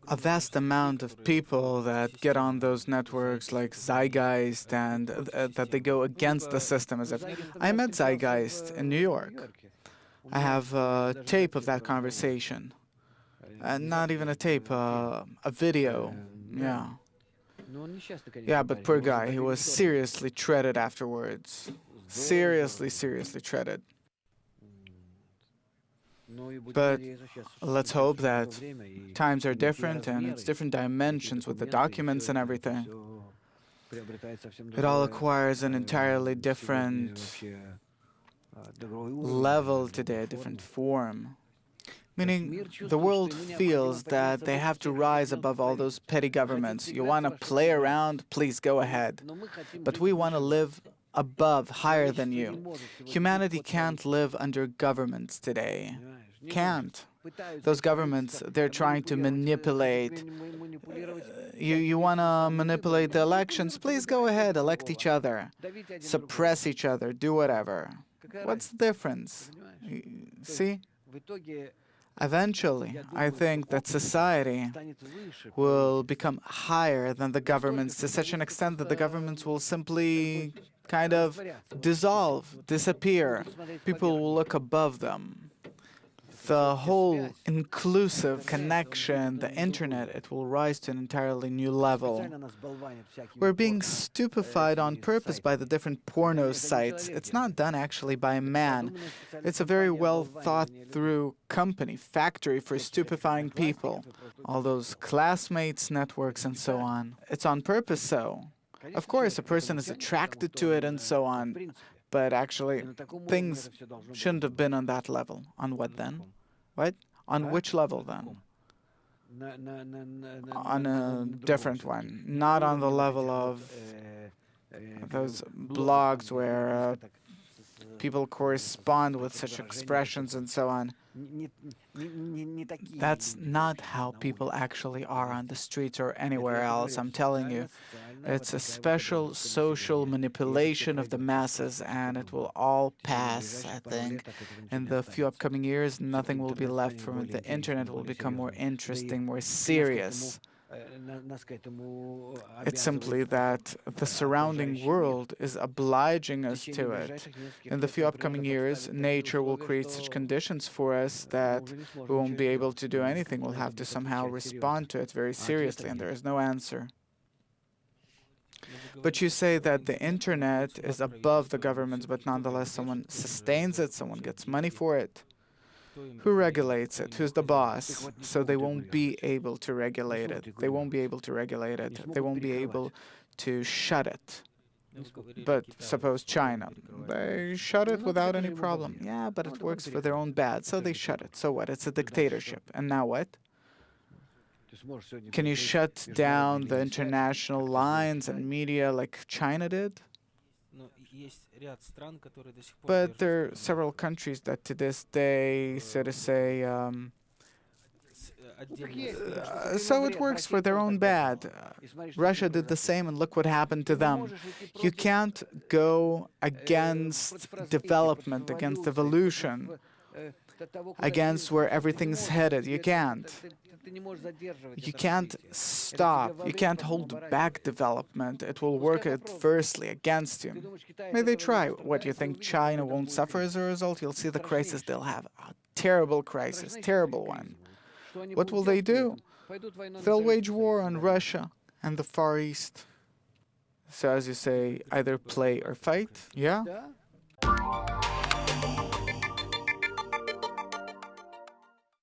a vast amount of people that get on those networks like Zeitgeist and that they go against the system as if I met Zeitgeist in New York. I have a tape of that conversation. Not even a tape, a video. Yeah. Yeah, but poor guy, he was seriously treated afterwards. Seriously, seriously treated. But let's hope that times are different and it's different dimensions with the documents and everything. It all acquires an entirely different level today, a different form. Meaning, the world feels that they have to rise above all those petty governments. You want to play around? Please go ahead. But we want to live above, higher than you. Humanity can't live under governments today. Can't. Those governments, they're trying to manipulate. You want to manipulate the elections? Please go ahead, elect each other. Suppress each other, do whatever. What's the difference? See? Eventually, I think that society will become higher than the governments to such an extent that the governments will simply kind of dissolve, disappear. People will look above them. The whole inclusive connection, the internet, it will rise to an entirely new level. We're being stupefied on purpose by the different porno sites. It's not done actually by man. It's a very well thought through company, factory for stupefying people. All those classmates, networks, and so on. It's on purpose so. Of course, a person is attracted to it and so on. But actually, things shouldn't have been on that level. On what then? What? On which level then? On a different one. Not on the level of those blogs where people correspond with such expressions and so on. That's not how people actually are on the streets or anywhere else, I'm telling you. It's a special social manipulation of the masses, and it will all pass, I think. In the few upcoming years, nothing will be left from it. The internet will become more interesting, more serious. It's simply that the surrounding world is obliging us to it. In the few upcoming years, nature will create such conditions for us that we won't be able to do anything. We'll have to somehow respond to it very seriously, and there is no answer. But you say that the internet is above the governments, but nonetheless someone sustains it, someone gets money for it. Who regulates it? Who's the boss? So they won't be able to regulate it. They won't be able to regulate it. They won't be able to shut it. But suppose China. They shut it without any problem. Yeah, but it works for their own bad, so they shut it. So what? It's a dictatorship. And now what? Can you shut down the international lines and media like China did? But there are several countries that to this day, so to say, so it works for their own bad. Russia did the same, and look what happened to them. You can't go against development, against evolution, against where everything's headed. You can't. You can't stop. You can't hold back development. It will work adversely against you. May they try. What, do you think China won't suffer as a result? You'll see the crisis they'll have. A terrible crisis, terrible one. What will they do? They'll wage war on Russia and the Far East. So as you say, either play or fight, yeah?